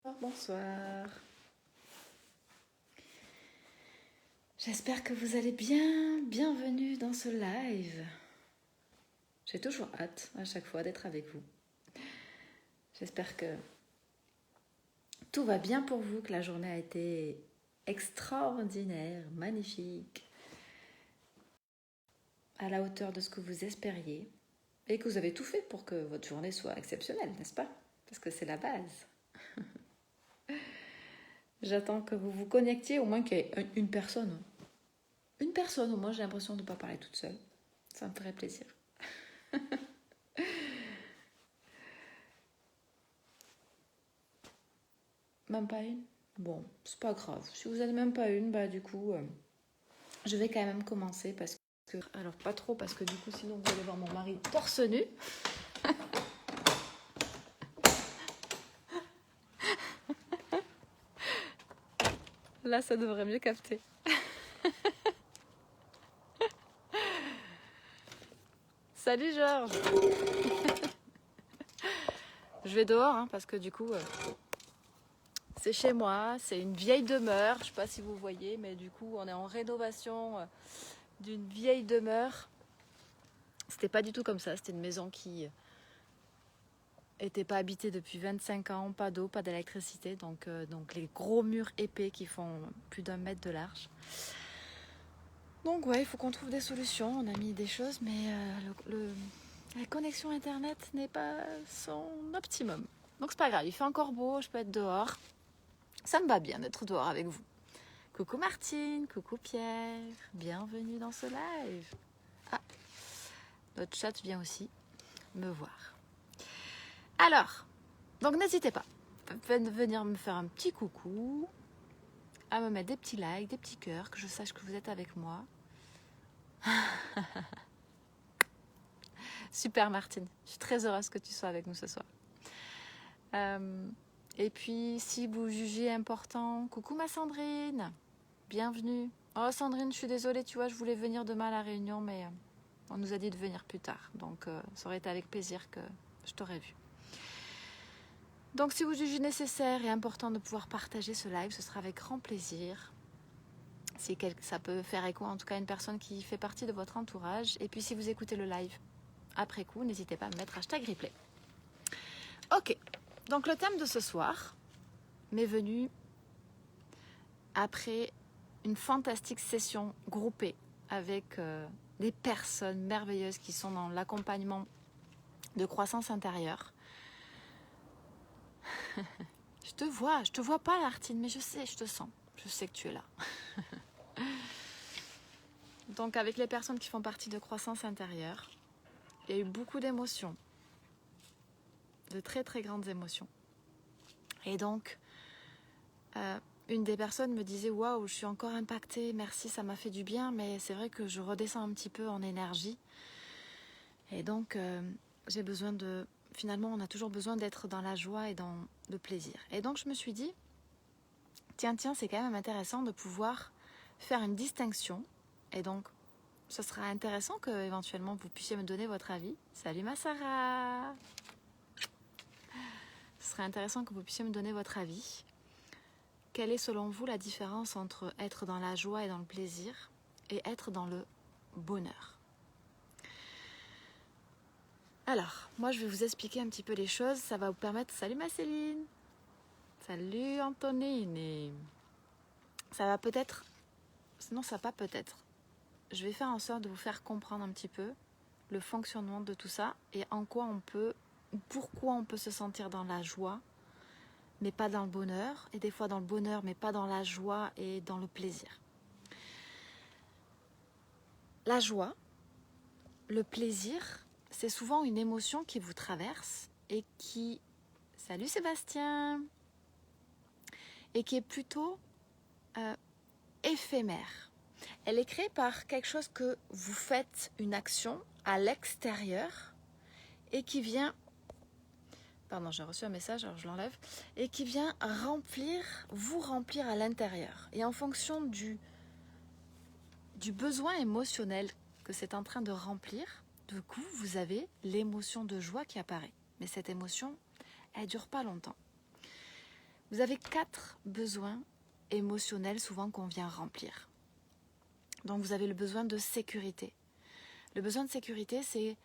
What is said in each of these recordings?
Bonsoir. J'espère que vous allez bien. Bienvenue dans ce live. J'ai toujours hâte à chaque fois d'être avec vous. J'espère que tout va bien pour vous, que la journée a été extraordinaire, magnifique, à la hauteur de ce que vous espériez et que vous avez tout fait pour que votre journée soit exceptionnelle, n'est-ce pas? Parce que c'est la base. J'attends que vous vous connectiez, au moins qu'il y ait une personne. Une personne, au moins, j'ai l'impression de ne pas parler toute seule. Ça me ferait plaisir. Même pas une? Bon, c'est pas grave. Si vous n'avez même pas une, bah du coup, je vais quand même commencer parce que... Alors, pas trop parce que du coup, sinon vous allez voir mon mari torse nu. Là, ça devrait mieux capter. Salut Georges. Je vais dehors hein, parce que du coup, c'est chez moi, c'est une vieille demeure. Je sais pas si vous voyez, mais du coup, on est en rénovation d'une vieille demeure. C'était pas du tout comme ça, c'était une maison qui était pas habitée depuis 25 ans, pas d'eau, pas d'électricité, donc les gros murs épais qui font plus d'1 mètre de large. Donc ouais, il faut qu'on trouve des solutions, on a mis des choses, mais la connexion internet n'est pas son optimum. Donc c'est pas grave, il fait encore beau, je peux être dehors. Ça me va bien d'être dehors avec vous. Coucou Martine, coucou Pierre, bienvenue dans ce live. Ah, notre chat vient aussi me voir. Alors, donc n'hésitez pas à venir me faire un petit coucou, à me mettre des petits likes, des petits cœurs, que je sache que vous êtes avec moi. Super Martine, je suis très heureuse que tu sois avec nous ce soir. Et puis si vous jugez important, coucou ma Sandrine, bienvenue. Oh Sandrine, je suis désolée, tu vois, je voulais venir demain à la réunion, mais on nous a dit de venir plus tard. Donc ça aurait été avec plaisir que je t'aurais vu. Donc si vous jugez nécessaire et important de pouvoir partager ce live, ce sera avec grand plaisir. Si ça peut faire écho en tout cas à une personne qui fait partie de votre entourage. Et puis si vous écoutez le live après coup, n'hésitez pas à me mettre #replay. Ok, donc le thème de ce soir m'est venu après une fantastique session groupée avec des personnes merveilleuses qui sont dans l'accompagnement de croissance intérieure. Je te vois pas Martine, mais je sais, je te sens, je sais que tu es là. Donc avec les personnes qui font partie de croissance intérieure, il y a eu beaucoup d'émotions, de très très grandes émotions. Et donc, une des personnes me disait « Waouh, je suis encore impactée, merci, ça m'a fait du bien, mais c'est vrai que je redescends un petit peu en énergie. » Et donc, j'ai besoin de... Finalement, on a toujours besoin d'être dans la joie et dans le plaisir. Et donc, je me suis dit « Tiens, c'est quand même intéressant de pouvoir faire une distinction. » Et donc, ce sera intéressant que éventuellement vous puissiez me donner votre avis. Salut ma Sarah. Ce serait intéressant que vous puissiez me donner votre avis. Quelle est selon vous la différence entre être dans la joie et dans le plaisir et être dans le bonheur? Alors, moi je vais vous expliquer un petit peu les choses. Ça va vous permettre... Salut ma Céline. Salut Antonine. Et ça va peut-être... Sinon ça va pas peut-être. Je vais faire en sorte de vous faire comprendre un petit peu le fonctionnement de tout ça et en quoi on peut... Pourquoi on peut se sentir dans la joie mais pas dans le bonheur, et des fois dans le bonheur, mais pas dans la joie et dans le plaisir. La joie, le plaisir, c'est souvent une émotion qui vous traverse et qui... Salut Sébastien! Et qui est plutôt éphémère. Elle est créée par quelque chose que vous faites, une action à l'extérieur et qui vient... Pardon, j'ai reçu un message, alors je l'enlève. Et qui vient vous remplir à l'intérieur. Et en fonction du besoin émotionnel que c'est en train de remplir, du coup, vous avez l'émotion de joie qui apparaît. Mais cette émotion, elle ne dure pas longtemps. Vous avez 4 besoins émotionnels souvent qu'on vient remplir. Donc vous avez le besoin de sécurité. Le besoin de sécurité, c'est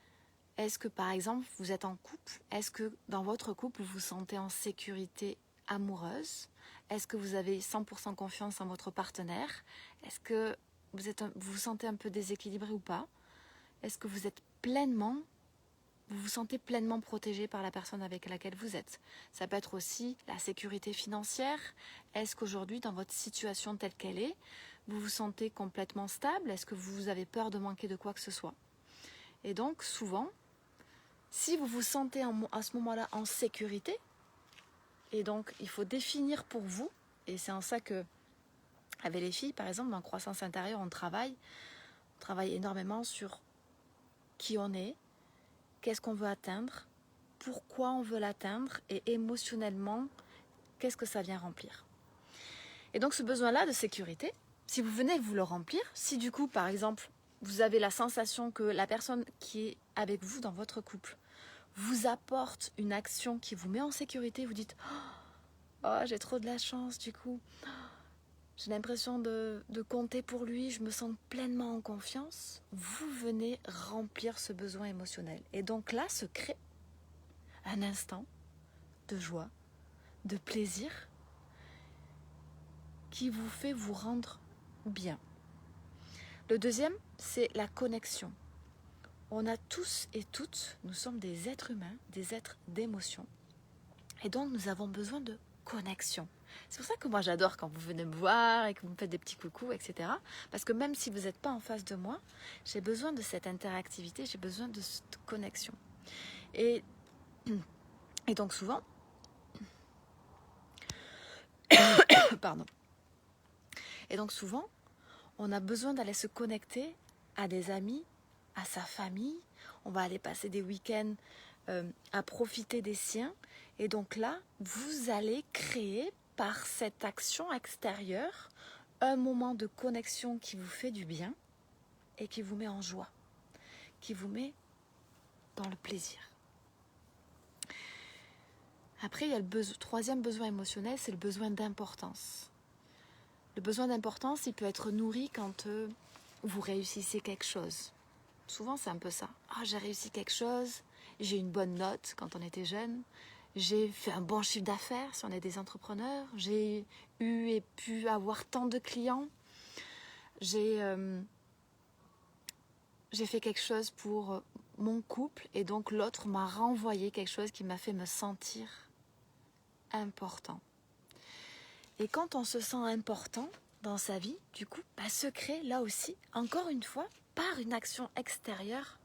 est-ce que par exemple vous êtes en couple? Est-ce que dans votre couple vous vous sentez en sécurité amoureuse? Est-ce que vous avez 100% confiance en votre partenaire? Est-ce que vous vous sentez un peu déséquilibré ou pas? Est-ce que vous vous sentez pleinement protégé par la personne avec laquelle vous êtes? Ça peut être aussi la sécurité financière. Est-ce qu'aujourd'hui, dans votre situation telle qu'elle est, vous vous sentez complètement stable? Est-ce que vous avez peur de manquer de quoi que ce soit? Et donc, souvent, si vous vous sentez à ce moment-là en sécurité, et donc il faut définir pour vous, et c'est en ça que, avec les filles, par exemple, dans Croissance Intérieure, on travaille énormément sur qui on est, qu'est-ce qu'on veut atteindre, pourquoi on veut l'atteindre, et émotionnellement, qu'est-ce que ça vient remplir. Et donc ce besoin-là de sécurité, si vous venez vous le remplir, si du coup, par exemple, vous avez la sensation que la personne qui est avec vous dans votre couple vous apporte une action qui vous met en sécurité, vous dites « Oh, j'ai trop de la chance du coup, j'ai l'impression de compter pour lui, je me sens pleinement en confiance », vous venez remplir ce besoin émotionnel. Et donc là se crée un instant de joie, de plaisir, qui vous fait vous rendre bien. Le deuxième, c'est la connexion. On a tous et toutes, nous sommes des êtres humains, des êtres d'émotion. Et donc, nous avons besoin de connexion. C'est pour ça que moi, j'adore quand vous venez me voir et que vous me faites des petits coucous, etc. Parce que même si vous n'êtes pas en face de moi, j'ai besoin de cette interactivité, j'ai besoin de cette connexion. Et donc, souvent... Pardon. Et donc, souvent, on a besoin d'aller se connecter à des amis, à sa famille. On va aller passer des week-ends à profiter des siens. Et donc là, vous allez créer par cette action extérieure un moment de connexion qui vous fait du bien et qui vous met en joie, qui vous met dans le plaisir. Après, il y a le troisième besoin émotionnel, c'est le besoin d'importance. Le besoin d'importance, il peut être nourri quand vous réussissez quelque chose. Souvent, c'est un peu ça. Ah, j'ai réussi quelque chose, j'ai une bonne note quand on était jeune, j'ai fait un bon chiffre d'affaires si on est des entrepreneurs, j'ai eu et pu avoir tant de clients, j'ai fait quelque chose pour mon couple et donc l'autre m'a renvoyé quelque chose qui m'a fait me sentir important. Et quand on se sent important dans sa vie, du coup, se crée là aussi, encore une fois, par une action extérieure,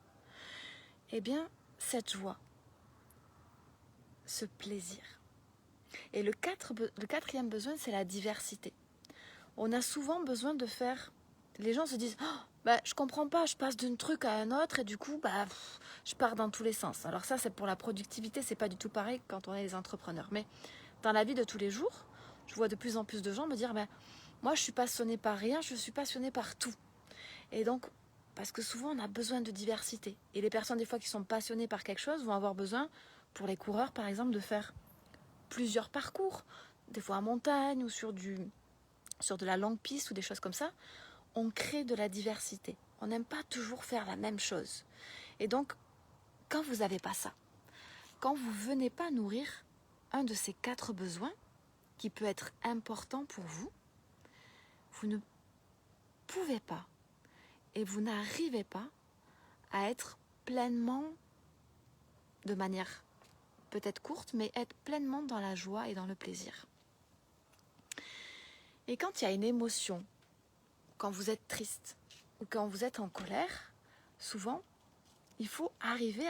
eh bien, cette joie, ce plaisir. Et le quatrième besoin, c'est la diversité. On a souvent besoin de faire... Les gens se disent je comprends pas, je passe d'un truc à un autre et du coup, je pars dans tous les sens. Alors ça, c'est pour la productivité, c'est pas du tout pareil quand on est des entrepreneurs. Mais dans la vie de tous les jours, je vois de plus en plus de gens me dire moi, je suis passionnée par rien, je suis passionnée par tout. Et donc, parce que souvent, on a besoin de diversité. Et les personnes, des fois, qui sont passionnées par quelque chose, vont avoir besoin, pour les coureurs, par exemple, de faire plusieurs parcours, des fois en montagne ou sur de la longue piste ou des choses comme ça. On crée de la diversité. On n'aime pas toujours faire la même chose. Et donc, quand vous n'avez pas ça, quand vous ne venez pas nourrir un de ces 4 besoins, qui peut être important pour vous, vous ne pouvez pas et vous n'arrivez pas à être pleinement, de manière peut-être courte, mais être pleinement dans la joie et dans le plaisir. Et quand il y a une émotion, quand vous êtes triste ou quand vous êtes en colère, souvent, il faut arriver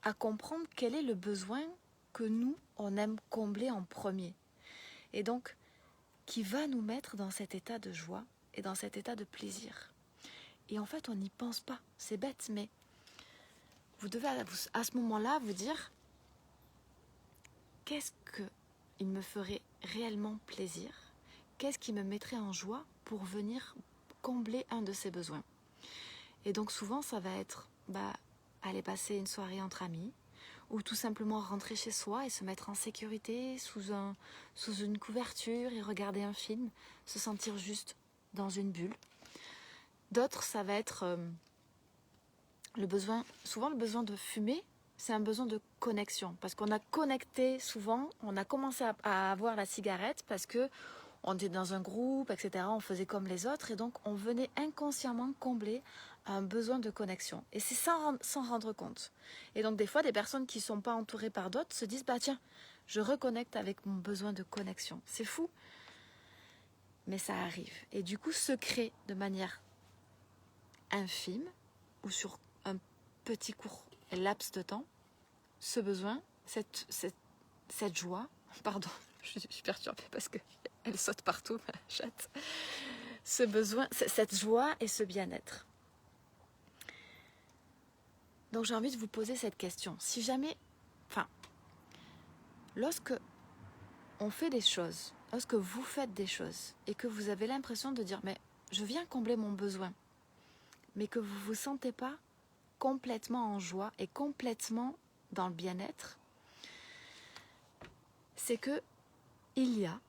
à comprendre quel est le besoin que nous, on aime combler en premier. Et donc, qui va nous mettre dans cet état de joie et dans cet état de plaisir. Et en fait, on n'y pense pas. C'est bête, mais vous devez à ce moment-là vous dire qu'est-ce qu'il me ferait réellement plaisir? Qu'est-ce qui me mettrait en joie pour venir combler un de ces besoins? Et donc souvent, ça va être aller passer une soirée entre amis, ou tout simplement rentrer chez soi et se mettre en sécurité sous une couverture et regarder un film, se sentir juste dans une bulle. D'autres, ça va être souvent le besoin de fumer, c'est un besoin de connexion. Parce qu'on a connecté souvent, on a commencé à avoir la cigarette parce que on était dans un groupe, etc. On faisait comme les autres et donc on venait inconsciemment combler un besoin de connexion. Et c'est sans rendre compte. Et donc des fois, des personnes qui ne sont pas entourées par d'autres se disent, bah tiens, je reconnecte avec mon besoin de connexion. C'est fou, mais ça arrive. Et du coup, se crée de manière infime ou sur un petit court laps de temps, ce besoin, cette joie, pardon, je suis perturbée parce qu'elle saute partout, ma chatte, ce besoin, cette joie et ce bien-être. Donc j'ai envie de vous poser cette question. Si jamais, lorsque on fait des choses, lorsque vous faites des choses et que vous avez l'impression de dire, mais je viens combler mon besoin, mais que vous ne vous sentez pas complètement en joie et complètement dans le bien-être, c'est que il y a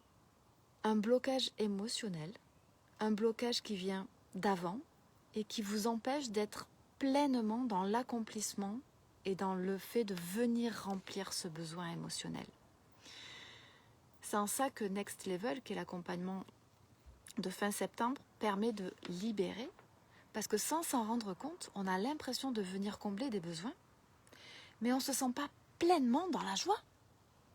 un blocage émotionnel, un blocage qui vient d'avant et qui vous empêche d'être pleinement dans l'accomplissement et dans le fait de venir remplir ce besoin émotionnel. C'est en ça que Next Level, qui est l'accompagnement de fin septembre, permet de libérer, parce que sans s'en rendre compte, on a l'impression de venir combler des besoins, mais on ne se sent pas pleinement dans la joie,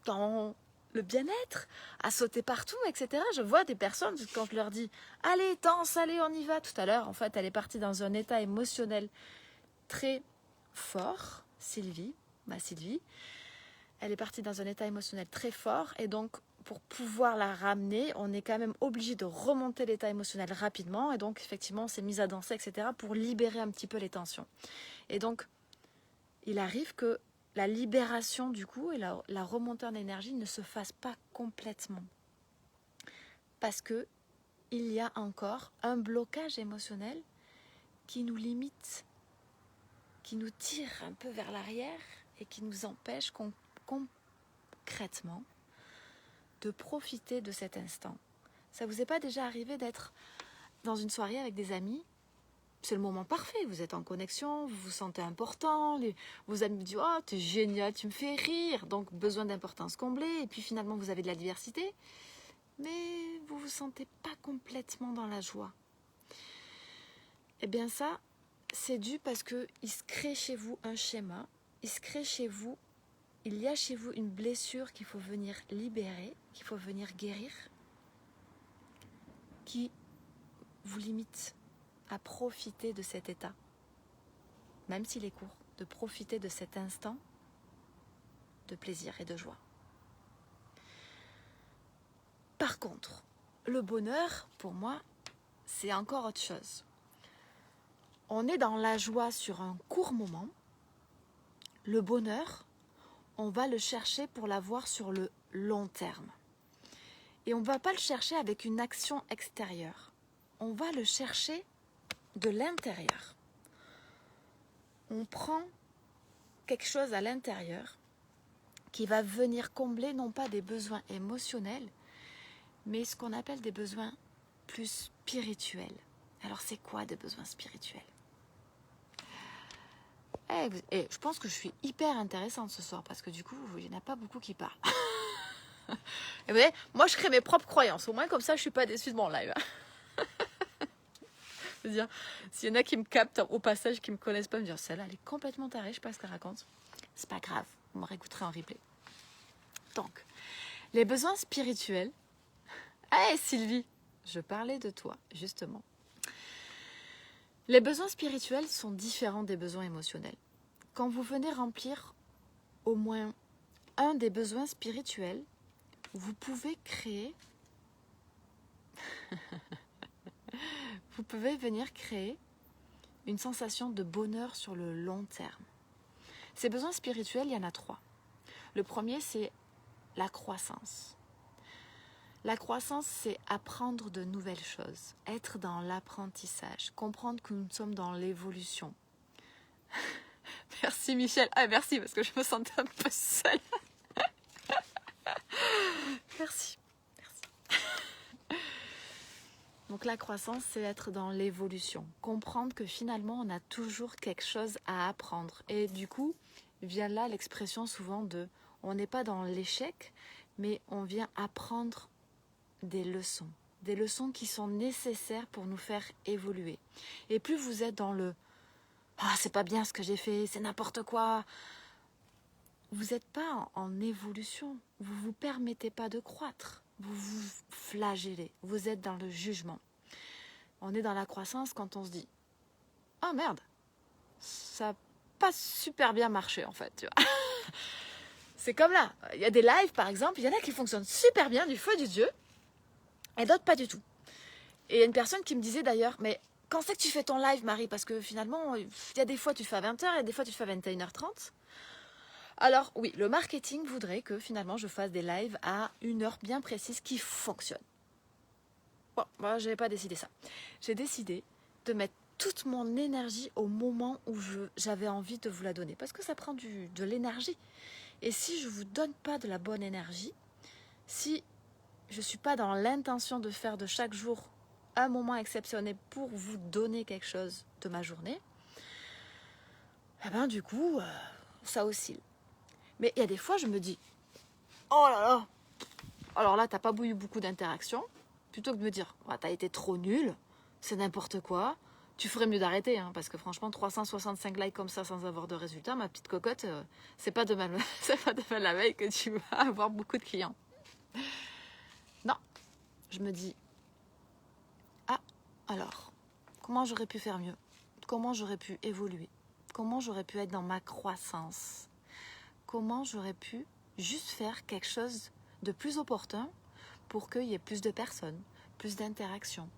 dans le bien-être, à sauter partout, etc. Je vois des personnes, quand je leur dis « Allez, danse, allez, on y va » tout à l'heure, en fait, elle est partie dans un état émotionnel très fort, Sylvie, elle est partie dans un état émotionnel très fort, et donc, pour pouvoir la ramener, on est quand même obligé de remonter l'état émotionnel rapidement, et donc, effectivement, on s'est mise à danser, etc., pour libérer un petit peu les tensions. Et donc, il arrive que la libération du coup et la remontée en énergie ne se fasse pas complètement. Parce que il y a encore un blocage émotionnel qui nous limite, qui nous tire un peu vers l'arrière et qui nous empêche concrètement de profiter de cet instant. Ça vous est pas déjà arrivé d'être dans une soirée avec des amis ? C'est le moment parfait, vous êtes en connexion, vous vous sentez important, vos amis vous disent « Oh, t'es génial, tu me fais rire !» Donc, besoin d'importance comblée, et puis finalement, vous avez de la diversité, mais vous ne vous sentez pas complètement dans la joie. Eh bien ça, c'est dû parce qu'il se crée chez vous un schéma, il y a chez vous une blessure qu'il faut venir libérer, qu'il faut venir guérir, qui vous limite à profiter de cet état, même s'il est court, de profiter de cet instant de plaisir et de joie. Par contre, le bonheur, pour moi, c'est encore autre chose. On est dans la joie sur un court moment. Le bonheur, on va le chercher pour l'avoir sur le long terme. Et on ne va pas le chercher avec une action extérieure. On va le chercher de l'intérieur. On prend quelque chose à l'intérieur qui va venir combler non pas des besoins émotionnels, mais ce qu'on appelle des besoins plus spirituels. Alors c'est quoi des besoins spirituels ? Je pense que je suis hyper intéressante ce soir parce que du coup, il n'y en a pas beaucoup qui parlent. Et vous voyez, moi je crée mes propres croyances, au moins comme ça je ne suis pas déçue de mon live. C'est-à-dire, s'il y en a qui me captent au passage, qui ne me connaissent pas, me dire celle-là elle est complètement tarée, je ne sais pas ce qu'elle raconte. C'est pas grave, vous me réécouterez en replay. Donc, les besoins spirituels. Hey Sylvie, je parlais de toi, justement. Les besoins spirituels sont différents des besoins émotionnels. Quand vous venez remplir au moins un des besoins spirituels, vous pouvez créer... vous pouvez venir créer une sensation de bonheur sur le long terme. Ces besoins spirituels, il y en a 3. Le premier, c'est la croissance. La croissance, c'est apprendre de nouvelles choses, être dans l'apprentissage, comprendre que nous sommes dans l'évolution. Merci Michel. Ah, merci parce que je me sentais un peu seule. Merci. Donc la croissance, c'est être dans l'évolution. Comprendre que finalement, on a toujours quelque chose à apprendre. Et du coup, vient là l'expression souvent de on n'est pas dans l'échec, mais on vient apprendre des leçons. Des leçons qui sont nécessaires pour nous faire évoluer. Et plus vous êtes dans le ah, c'est pas bien ce que j'ai fait, c'est n'importe quoi. Vous n'êtes pas en évolution. Vous ne vous permettez pas de croître. Vous vous flagellez. Vous êtes dans le jugement. On est dans la croissance quand on se dit « Ah merde, ça n'a pas super bien marché en fait. » tu vois. C'est comme là. Il y a des lives par exemple, il y en a qui fonctionnent super bien du feu du Dieu et d'autres pas du tout. Et il y a une personne qui me disait d'ailleurs « Mais quand c'est que tu fais ton live Marie ? Parce que finalement, il y a des fois tu fais à 20h, il y a des fois tu fais à 21h30. » Alors oui, le marketing voudrait que finalement je fasse des lives à une heure bien précise qui fonctionne. Bon, moi je n'ai pas décidé ça. J'ai décidé de mettre toute mon énergie au moment où j'avais envie de vous la donner. Parce que ça prend de l'énergie. Et si je ne vous donne pas de la bonne énergie, si je ne suis pas dans l'intention de faire de chaque jour un moment exceptionnel pour vous donner quelque chose de ma journée, eh ben du coup, ça oscille. Mais il y a des fois, je me dis, oh là là, alors là, t'as pas eu beaucoup d'interactions. Plutôt que de me dire, oh, t'as été trop nul, c'est n'importe quoi, tu ferais mieux d'arrêter. Hein, parce que franchement, 365 likes comme ça sans avoir de résultats, ma petite cocotte, c'est pas demain la veille que tu vas avoir beaucoup de clients. Non, je me dis, ah, alors, comment j'aurais pu faire mieux ? Comment j'aurais pu évoluer ? Comment j'aurais pu être dans ma croissance ? Comment j'aurais pu juste faire quelque chose de plus opportun pour qu'il y ait plus de personnes, plus d'interactions.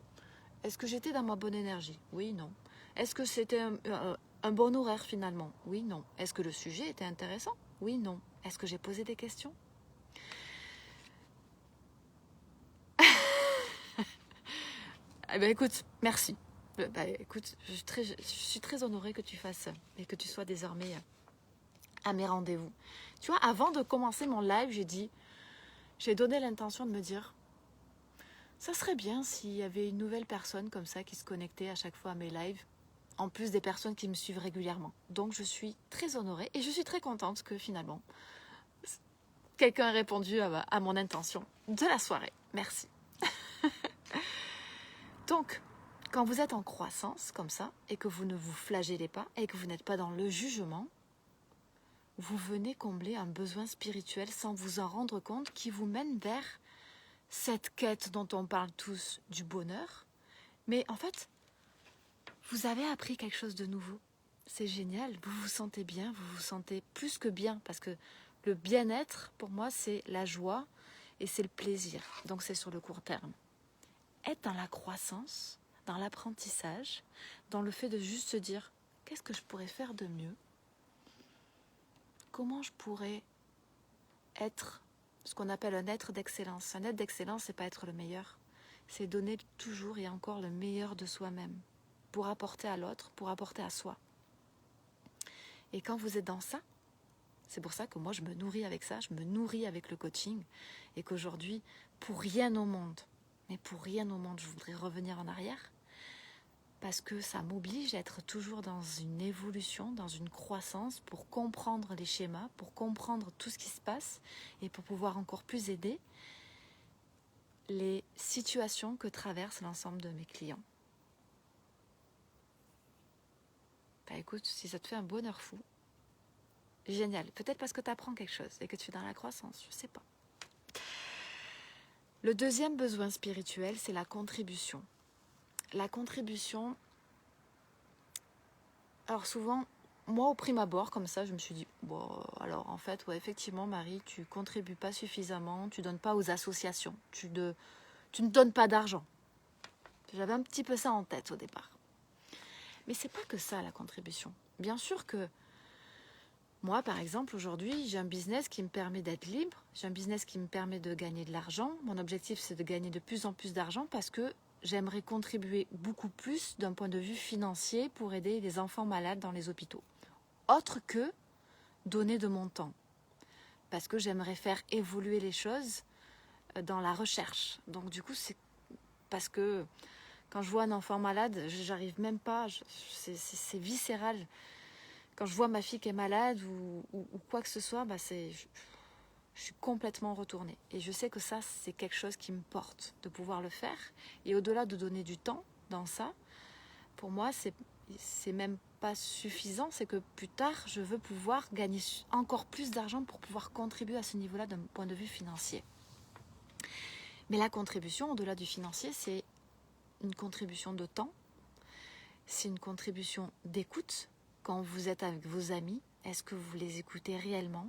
Est-ce que j'étais dans ma bonne énergie ? Oui, non. Est-ce que c'était un bon horaire finalement ? Oui, non. Est-ce que le sujet était intéressant ? Oui, non. Est-ce que j'ai posé des questions ? Eh bien écoute, merci. Écoute, je suis très honorée que tu fasses et que tu sois désormais à mes rendez-vous. Tu vois, avant de commencer mon live, j'ai donné l'intention de me dire, ça serait bien s'il y avait une nouvelle personne comme ça qui se connectait à chaque fois à mes lives, en plus des personnes qui me suivent régulièrement. Donc je suis très honorée et je suis très contente que finalement, quelqu'un ait répondu à mon intention de la soirée. Merci. Donc, quand vous êtes en croissance comme ça et que vous ne vous flagellez pas et que vous n'êtes pas dans le jugement, vous venez combler un besoin spirituel sans vous en rendre compte qui vous mène vers cette quête dont on parle tous du bonheur. Mais en fait, vous avez appris quelque chose de nouveau. C'est génial, vous vous sentez bien, vous vous sentez plus que bien parce que le bien-être, pour moi, c'est la joie et c'est le plaisir. Donc c'est sur le court terme. Être dans la croissance, dans l'apprentissage, dans le fait de juste se dire qu'est-ce que je pourrais faire de mieux ? Comment je pourrais être ce qu'on appelle un être d'excellence. Un être d'excellence, c'est pas être le meilleur. C'est donner toujours et encore le meilleur de soi-même pour apporter à l'autre, pour apporter à soi. Et quand vous êtes dans ça, c'est pour ça que moi je me nourris avec ça, je me nourris avec le coaching et qu'aujourd'hui, pour rien au monde, mais pour rien au monde, je voudrais revenir en arrière parce que ça m'oblige à être toujours dans une évolution, dans une croissance pour comprendre les schémas, pour comprendre tout ce qui se passe et pour pouvoir encore plus aider les situations que traversent l'ensemble de mes clients. Bah écoute, si ça te fait un bonheur fou, génial. Peut-être parce que tu apprends quelque chose et que tu es dans la croissance, je sais pas. Le deuxième besoin spirituel, c'est la contribution. La contribution, alors souvent, moi au prime abord, comme ça, je me suis dit, bon, alors en fait, ouais, effectivement, Marie, tu contribues pas suffisamment, tu donnes pas aux associations, tu ne donnes pas d'argent. J'avais un petit peu ça en tête au départ. Mais c'est pas que ça, la contribution. Bien sûr que moi, par exemple, aujourd'hui, j'ai un business qui me permet d'être libre, j'ai un business qui me permet de gagner de l'argent. Mon objectif, c'est de gagner de plus en plus d'argent parce que j'aimerais contribuer beaucoup plus d'un point de vue financier pour aider les enfants malades dans les hôpitaux. autre que donner de mon temps. Parce que j'aimerais faire évoluer les choses dans la recherche. Donc du coup, c'est parce que quand je vois un enfant malade, j'arrive même pas, c'est viscéral. Quand je vois ma fille qui est malade ou quoi que ce soit, je suis complètement retournée. Et je sais que ça, c'est quelque chose qui me porte de pouvoir le faire. Et au-delà de donner du temps dans ça, pour moi, c'est même pas suffisant. C'est que plus tard, je veux pouvoir gagner encore plus d'argent pour pouvoir contribuer à ce niveau-là d'un point de vue financier. Mais la contribution, au-delà du financier, c'est une contribution de temps. C'est une contribution d'écoute. Quand vous êtes avec vos amis, est-ce que vous les écoutez réellement ?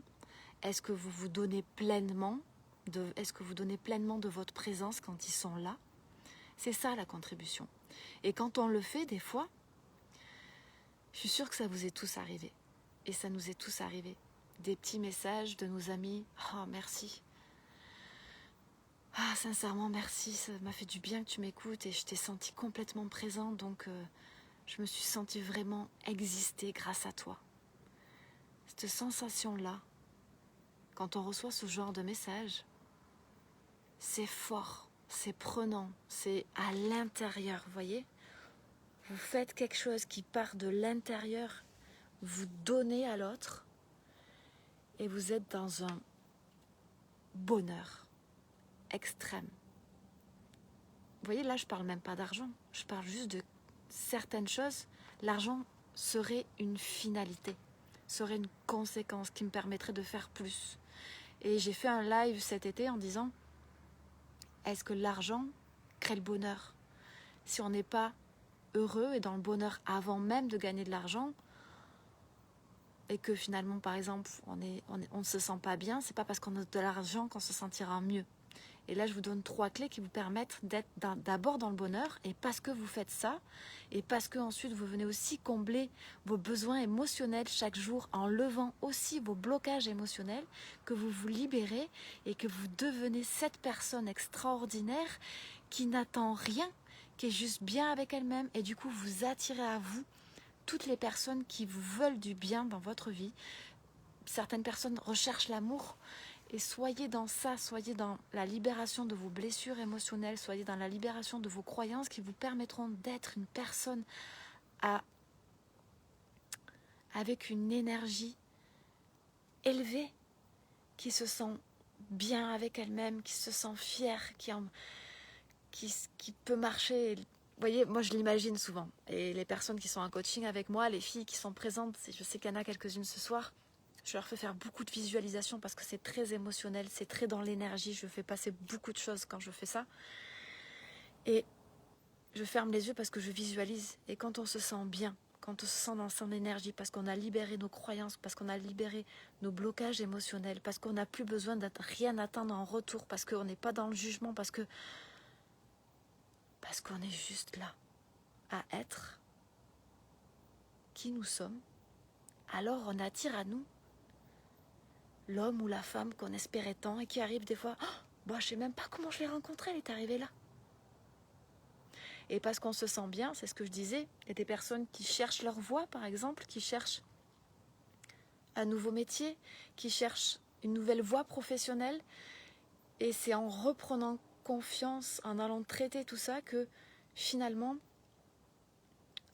Est-ce que vous vous donnez pleinement de votre présence quand ils sont là ? C'est ça la contribution. Et quand on le fait, des fois, je suis sûre que ça vous est tous arrivé. Et ça nous est tous arrivé. Des petits messages de nos amis. Oh, merci. Ah, sincèrement, merci. Ça m'a fait du bien que tu m'écoutes et je t'ai senti complètement présent. Donc, je me suis sentie vraiment exister grâce à toi. Cette sensation-là, quand on reçoit ce genre de message, c'est fort, c'est prenant, c'est à l'intérieur, vous voyez ? Vous faites quelque chose qui part de l'intérieur, vous donnez à l'autre et vous êtes dans un bonheur extrême. Vous voyez, là, je ne parle même pas d'argent, je parle juste de certaines choses. L'argent serait une finalité, serait une conséquence qui me permettrait de faire plus. Et j'ai fait un live cet été en disant, est-ce que l'argent crée le bonheur ? Si on n'est pas heureux et dans le bonheur avant même de gagner de l'argent, et que finalement, par exemple, on ne se sent pas bien, c'est pas parce qu'on a de l'argent qu'on se sentira mieux. Et là, je vous donne 3 clés qui vous permettent d'être d'abord dans le bonheur, et parce que vous faites ça, et parce que ensuite vous venez aussi combler vos besoins émotionnels chaque jour en levant aussi vos blocages émotionnels, que vous vous libérez et que vous devenez cette personne extraordinaire qui n'attend rien, qui est juste bien avec elle-même, et du coup vous attirez à vous toutes les personnes qui vous veulent du bien dans votre vie. Certaines personnes recherchent l'amour. Et soyez dans ça, soyez dans la libération de vos blessures émotionnelles, soyez dans la libération de vos croyances qui vous permettront d'être une personne avec une énergie élevée, qui se sent bien avec elle-même, qui se sent fière, qui peut marcher. Vous voyez, moi je l'imagine souvent. Et les personnes qui sont en coaching avec moi, les filles qui sont présentes, je sais qu'il y en a quelques-unes ce soir, je leur fais faire beaucoup de visualisation parce que c'est très émotionnel, c'est très dans l'énergie. Je fais passer beaucoup de choses quand je fais ça. Et je ferme les yeux parce que je visualise. Et quand on se sent bien, quand on se sent dans son énergie, parce qu'on a libéré nos croyances, parce qu'on a libéré nos blocages émotionnels, parce qu'on n'a plus besoin de rien attendre en retour, parce qu'on n'est pas dans le jugement, parce qu'on est juste là à être qui nous sommes, alors on attire à nous l'homme ou la femme qu'on espérait tant et qui arrive des fois, je ne sais même pas comment je l'ai rencontré, elle est arrivée là. Et parce qu'on se sent bien, c'est ce que je disais, il y a des personnes qui cherchent leur voie, par exemple, qui cherchent un nouveau métier, qui cherchent une nouvelle voie professionnelle. Et c'est en reprenant confiance, en allant traiter tout ça, que finalement,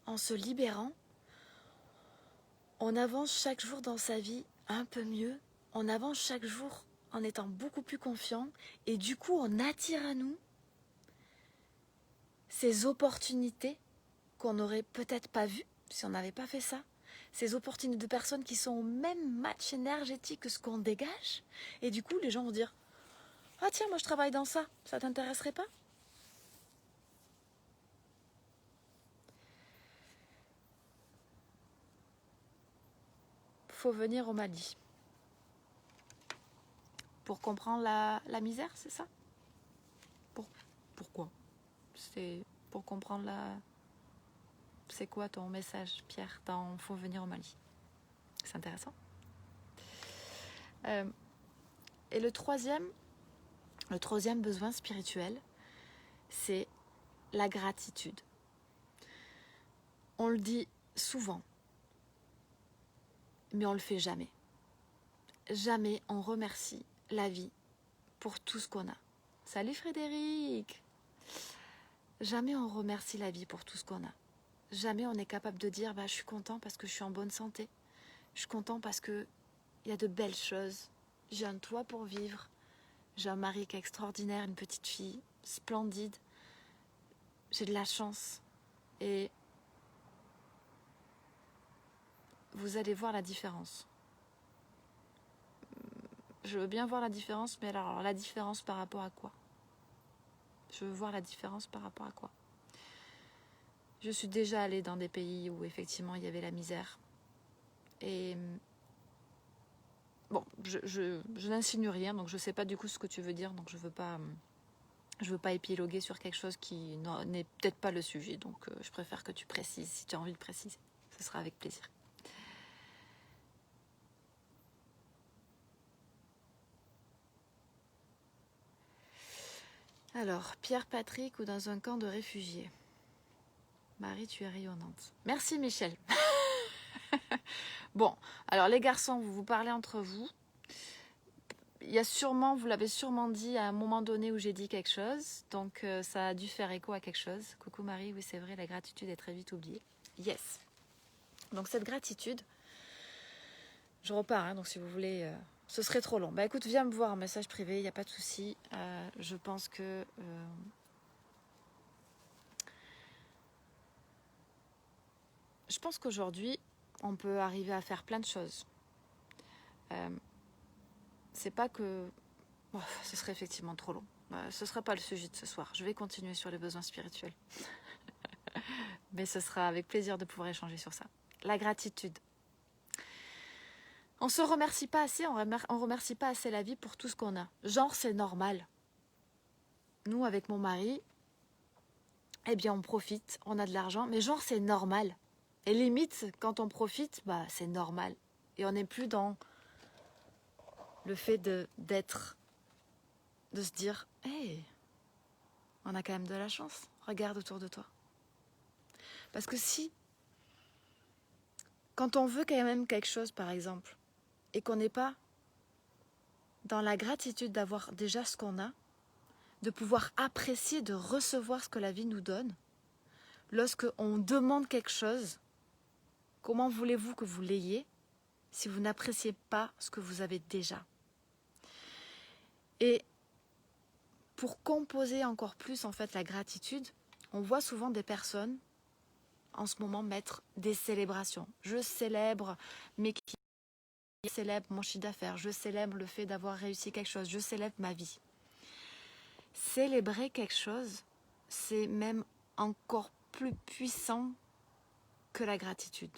en se libérant, on avance chaque jour dans sa vie un peu mieux. On avance chaque jour en étant beaucoup plus confiant et du coup on attire à nous ces opportunités qu'on n'aurait peut-être pas vues si on n'avait pas fait ça. Ces opportunités de personnes qui sont au même match énergétique que ce qu'on dégage. Et du coup les gens vont dire « Ah tiens, moi je travaille dans ça, ça t'intéresserait pas ?» Faut venir au Mali. Pour comprendre la misère, c'est ça ? Pourquoi ? C'est pour comprendre C'est quoi ton message, Pierre, dans Faut venir au Mali ? C'est intéressant. Et le troisième besoin spirituel, c'est la gratitude. On le dit souvent. mais on le fait jamais. Jamais on remercie la vie pour tout ce qu'on a. Salut Frédéric! Jamais on remercie la vie pour tout ce qu'on a. Jamais on est capable de dire je suis content parce que je suis en bonne santé. Je suis content parce qu'il y a de belles choses. J'ai un toit pour vivre. J'ai un mari qui est extraordinaire, une petite fille splendide. J'ai de la chance. Et vous allez voir la différence. Je veux bien voir la différence, mais alors la différence par rapport à quoi? Je veux voir la différence par rapport à quoi? Je suis déjà allée dans des pays où effectivement il y avait la misère. Et bon, je n'insinue rien, donc je ne sais pas du coup ce que tu veux dire, donc je veux pas épiloguer sur quelque chose qui n'est peut-être pas le sujet, donc je préfère que tu précises si tu as envie de préciser. Ce sera avec plaisir. Alors, Pierre-Patrick ou dans un camp de réfugiés? Marie, tu es rayonnante. Merci Michel. Bon, alors les garçons, vous parlez entre vous. Il y a sûrement, vous l'avez sûrement dit à un moment donné où j'ai dit quelque chose, donc ça a dû faire écho à quelque chose. Coucou Marie, oui c'est vrai, la gratitude est très vite oubliée. Yes. Donc cette gratitude, je repars, hein, donc si vous voulez, ce serait trop long. Écoute, viens me voir en message privé, il n'y a pas de souci. Je pense que... je pense qu'aujourd'hui, on peut arriver à faire plein de choses. C'est pas que... Oh, ce serait effectivement trop long. Ce ne sera pas le sujet de ce soir. Je vais continuer sur les besoins spirituels. Mais ce sera avec plaisir de pouvoir échanger sur ça. La gratitude. On ne se remercie pas assez, on remercie pas assez la vie pour tout ce qu'on a. Genre, c'est normal. Nous, avec mon mari, eh bien, on profite, on a de l'argent, mais genre, c'est normal. Et limite, quand on profite, c'est normal. Et on n'est plus dans le fait de se dire, hey, on a quand même de la chance, regarde autour de toi. Parce que si, quand on veut quand même quelque chose, par exemple, et qu'on n'est pas dans la gratitude d'avoir déjà ce qu'on a, de pouvoir apprécier, de recevoir ce que la vie nous donne, lorsque on demande quelque chose, comment voulez-vous que vous l'ayez si vous n'appréciez pas ce que vous avez déjà? Et pour composer encore plus en fait la gratitude, on voit souvent des personnes en ce moment mettre des célébrations. Je célèbre mes clients, je célèbre mon chiffre d'affaires, je célèbre le fait d'avoir réussi quelque chose, je célèbre ma vie. Célébrer quelque chose, c'est même encore plus puissant que la gratitude.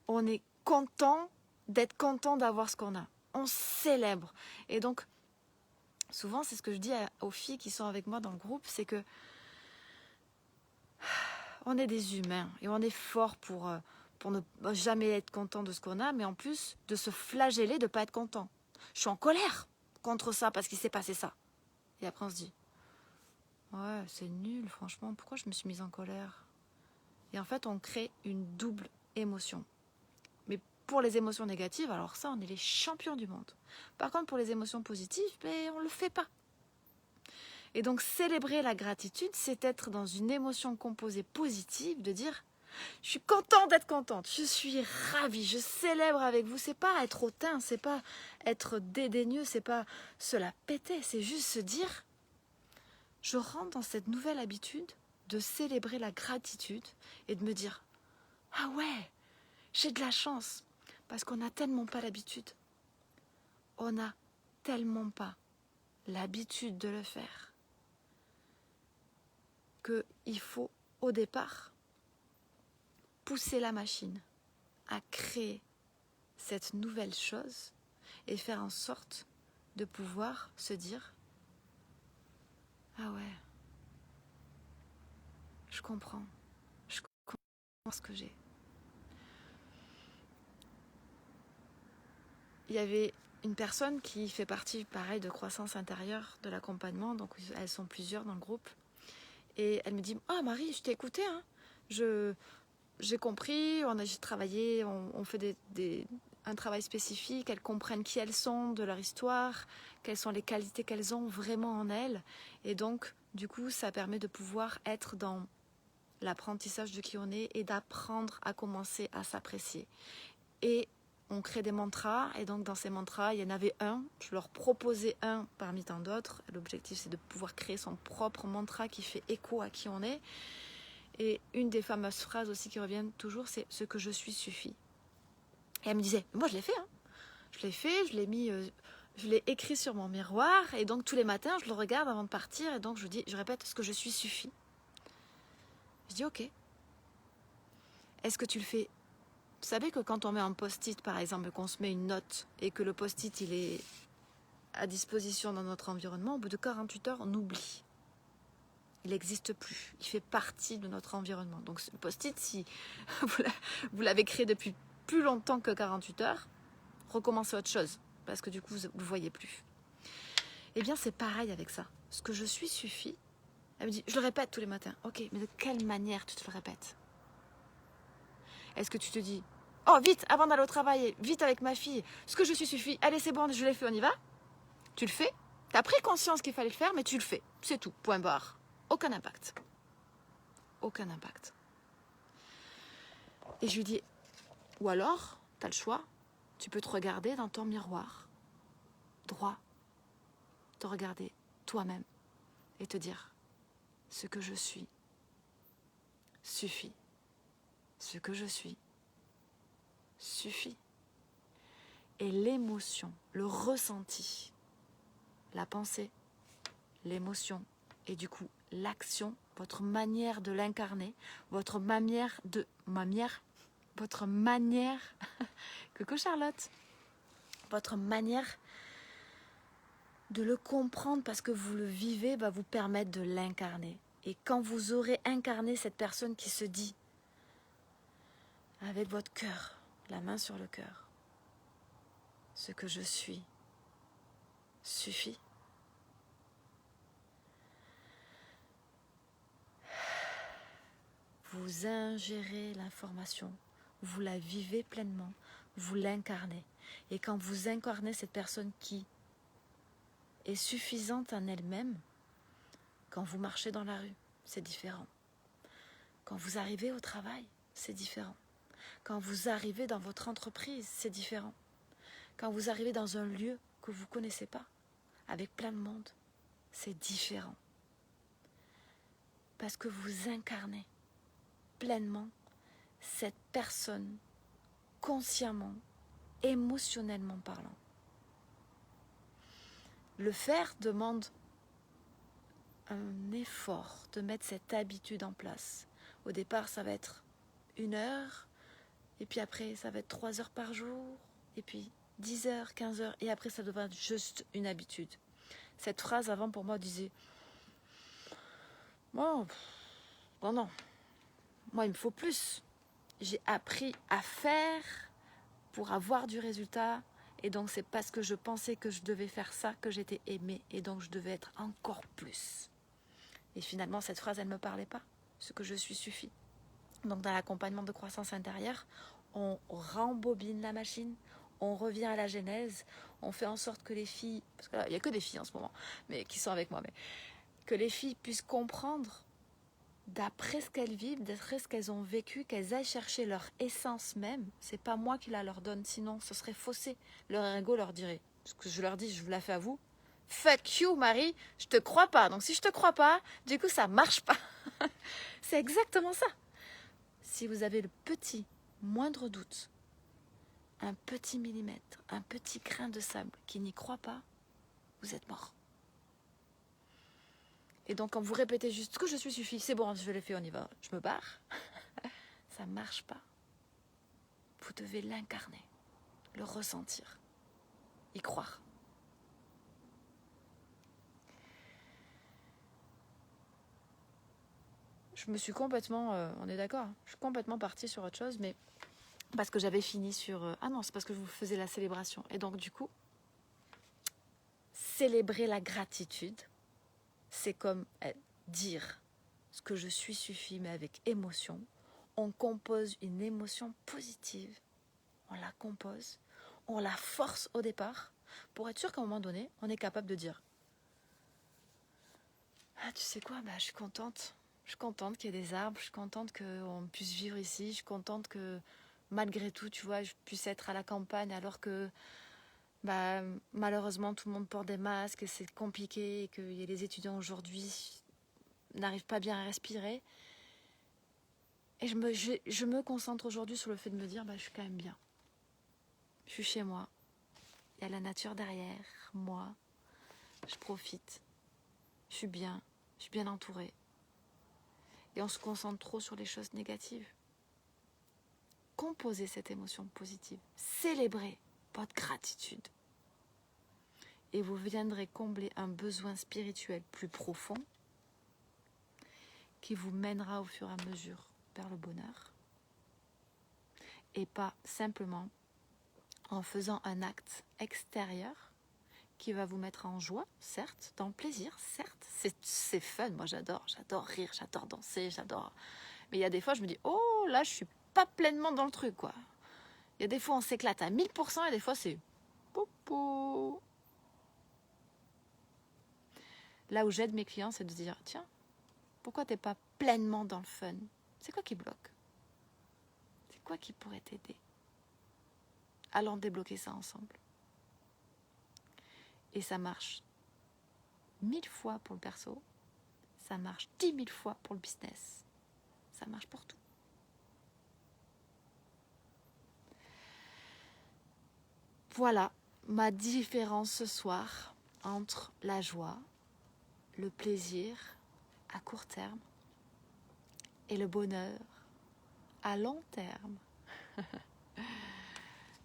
On est content d'être content d'avoir ce qu'on a. On célèbre. Et donc, souvent, c'est ce que je dis aux filles qui sont avec moi dans le groupe, c'est que on est des humains et on est fort pour ne jamais être content de ce qu'on a, mais en plus de se flageller de ne pas être content. Je suis en colère contre ça parce qu'il s'est passé ça. Et après on se dit, ouais, c'est nul, franchement, pourquoi je me suis mise en colère? Et en fait, on crée une double émotion. Mais pour les émotions négatives, alors ça, on est les champions du monde. Par contre, pour les émotions positives, on ne le fait pas. Et donc, célébrer la gratitude, c'est être dans une émotion composée positive, de dire « Je suis contente d'être contente, je suis ravie, je célèbre avec vous. » C'est pas être hautain, c'est pas être dédaigneux, c'est pas se la péter, c'est juste se dire « Je rentre dans cette nouvelle habitude de célébrer la gratitude et de me dire « Ah ouais, j'ai de la chance. » Parce qu'on n'a tellement pas l'habitude. On n'a tellement pas l'habitude de le faire qu'il faut, au départ, pousser la machine à créer cette nouvelle chose et faire en sorte de pouvoir se dire « Ah ouais, je comprends ce que j'ai. » Il y avait une personne qui fait partie, pareil, de croissance intérieure, de l'accompagnement, donc elles sont plusieurs dans le groupe. Et elle me dit « Ah Marie, je t'ai écoutée, hein. J'ai compris, j'ai travaillé, on fait un travail spécifique, elles comprennent qui elles sont, de leur histoire, quelles sont les qualités qu'elles ont vraiment en elles. Et donc, du coup, ça permet de pouvoir être dans l'apprentissage de qui on est et d'apprendre à commencer à s'apprécier. Et on crée des mantras, et donc dans ces mantras, il y en avait un, je leur proposais un parmi tant d'autres. L'objectif, c'est de pouvoir créer son propre mantra qui fait écho à qui on est. Et une des fameuses phrases aussi qui reviennent toujours, c'est « ce que je suis suffit ». Et elle me disait, moi je l'ai fait, hein. Je l'ai fait, je l'ai mis, je l'ai écrit sur mon miroir, et donc tous les matins, je le regarde avant de partir, et donc je répète « ce que je suis suffit ». Je dis ok. Est-ce que tu le fais? Vous savez que quand on met un post-it, par exemple, qu'on se met une note, et que le post-it, il est à disposition dans notre environnement, au bout de 48 heures, on oublie. Il n'existe plus. Il fait partie de notre environnement. Donc ce post-it, si vous l'avez créé depuis plus longtemps que 48 heures, recommencez autre chose. Parce que du coup, vous ne le voyez plus. Eh bien, c'est pareil avec ça. Ce que je suis suffit. Elle me dit, je le répète tous les matins. Ok, mais de quelle manière tu te le répètes? Est-ce que tu te dis, oh vite, avant d'aller au travail, vite avec ma fille, ce que je suis suffit, allez c'est bon, je l'ai fait, on y va? Tu le fais? Tu as pris conscience qu'il fallait le faire, mais tu le fais. C'est tout, point barre. Aucun impact. Aucun impact. Et je lui dis, ou alors, tu as le choix, tu peux te regarder dans ton miroir, droit, te regarder toi-même et te dire, ce que je suis suffit. Ce que je suis suffit. Et l'émotion, le ressenti, la pensée, l'émotion et du coup l'action, votre manière de l'incarner, votre manière, coucou Charlotte, votre manière de le comprendre parce que vous le vivez va vous permettre de l'incarner. Et quand vous aurez incarné cette personne qui se dit avec votre cœur, la main sur le cœur, ce que je suis suffit. Vous ingérez l'information, vous la vivez pleinement, vous l'incarnez. Et quand vous incarnez cette personne qui est suffisante en elle-même, quand vous marchez dans la rue, c'est différent. Quand vous arrivez au travail, c'est différent. Quand vous arrivez dans votre entreprise, c'est différent. Quand vous arrivez dans un lieu que vous ne connaissez pas, avec plein de monde, c'est différent. Parce que vous incarnez pleinement cette personne, consciemment, émotionnellement parlant. Le faire demande un effort de mettre cette habitude en place. Au départ, ça va être 1 heure, et puis après, ça va être 3 heures par jour, et puis 10 heures, 15 heures, et après, ça devient juste une habitude. Cette phrase, avant, pour moi, disait « Oh, non, moi, il me faut plus. J'ai appris à faire pour avoir du résultat, et donc c'est parce que je pensais que je devais faire ça que j'étais aimée, et donc je devais être encore plus. » Et finalement, cette phrase, elle ne me parlait pas. Ce que je suis suffit. Donc dans l'accompagnement de croissance intérieure, on rembobine la machine, on revient à la genèse, on fait en sorte que les filles, parce qu'il n'y a que des filles en ce moment, mais qui sont avec moi, mais que les filles puissent comprendre d'après ce qu'elles vivent, d'après ce qu'elles ont vécu, qu'elles aillent chercher leur essence même. C'est pas moi qui la leur donne, sinon ce serait faussé. Leur ego leur dirait, ce que je leur dis, je vous la fais à vous. Fuck you Marie, je te crois pas. Donc si je te crois pas, du coup ça marche pas. C'est exactement ça. Si vous avez le moindre doute, un petit millimètre, un petit grain de sable qui n'y croit pas, vous êtes mort. Et donc quand vous répétez juste que je suis suffit, c'est bon, je l'ai fait, on y va, je me barre, ça marche pas. Vous devez l'incarner, le ressentir, y croire. Je me suis complètement, on est d'accord, je suis complètement partie sur autre chose, mais parce que j'avais fini sur... ah non, c'est parce que je vous faisais la célébration. Et donc du coup, célébrer la gratitude, c'est comme dire ce que je suis suffit, mais avec émotion. On compose une émotion positive, on la compose, on la force au départ pour être sûr qu'à un moment donné, on est capable de dire « Ah, tu sais quoi, je suis contente. Je suis contente qu'il y ait des arbres, je suis contente qu'on puisse vivre ici, je suis contente que malgré tout, tu vois, je puisse être à la campagne alors que malheureusement tout le monde porte des masques et c'est compliqué et que les étudiants aujourd'hui n'arrivent pas bien à respirer. Et je me concentre aujourd'hui sur le fait de me dire, je suis quand même bien. Je suis chez moi. Il y a la nature derrière moi. Je profite. Je suis bien. Je suis bien entourée. Et on se concentre trop sur les choses négatives. Composez cette émotion positive. Célébrez votre gratitude. Et vous viendrez combler un besoin spirituel plus profond qui vous mènera au fur et à mesure vers le bonheur. Et pas simplement en faisant un acte extérieur qui va vous mettre en joie, certes, dans le plaisir, certes. C'est fun, moi j'adore rire, j'adore danser, j'adore... Mais il y a des fois, je me dis, oh là, je suis pas pleinement dans le truc, quoi. Il y a des fois, on s'éclate à 1000% et des fois, c'est... Popo. Là où j'aide mes clients, c'est de dire, tiens, pourquoi t'es pas pleinement dans le fun? C'est quoi qui bloque? C'est quoi qui pourrait t'aider? Allons débloquer ça ensemble. Et ça marche 1000 fois pour le perso, ça marche 10 000 fois pour le business. Ça marche pour tout. Voilà ma différence ce soir entre la joie, le plaisir à court terme et le bonheur à long terme.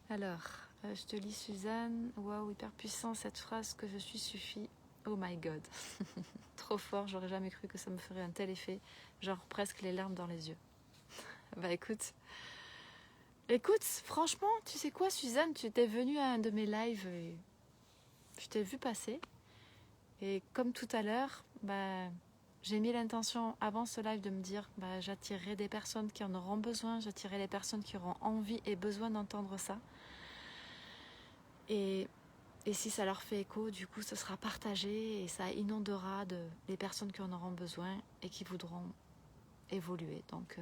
Alors, je te lis Suzanne. Waouh, hyper puissant cette phrase, que je suis suffit. Oh my god. Trop fort, j'aurais jamais cru que ça me ferait un tel effet. Genre presque les larmes dans les yeux. Écoute, franchement, tu sais quoi Suzanne, tu étais venue à un de mes lives et je t'ai vu passer. Et comme tout à l'heure, j'ai mis l'intention avant ce live de me dire j'attirerai des personnes qui en auront besoin, j'attirerai les personnes qui auront envie et besoin d'entendre ça. Et si ça leur fait écho, du coup, ce sera partagé et ça inondera les personnes qui en auront besoin et qui voudront évoluer. Donc,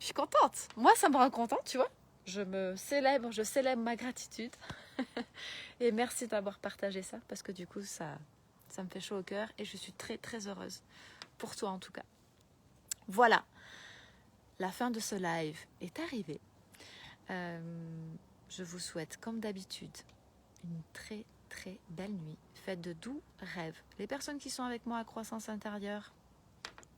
je suis contente. Moi, ça me rend contente, tu vois. Je célèbre ma gratitude. Et merci d'avoir partagé ça, parce que du coup, ça me fait chaud au cœur et je suis très, très heureuse. Pour toi, en tout cas. Voilà. La fin de ce live est arrivée. Je vous souhaite, comme d'habitude, une très, très belle nuit. Faites de doux rêves. Les personnes qui sont avec moi à Croissance Intérieure,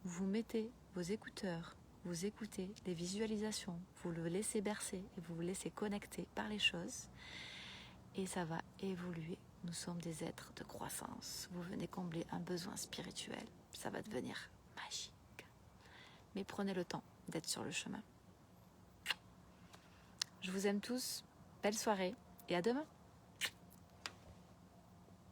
vous mettez vos écouteurs, vous écoutez les visualisations, vous le laissez bercer et vous vous laissez connecter par les choses et ça va évoluer. Nous sommes des êtres de croissance. Vous venez combler un besoin spirituel. Ça va devenir magique. Mais prenez le temps d'être sur le chemin. Je vous aime tous. Belle soirée et à demain.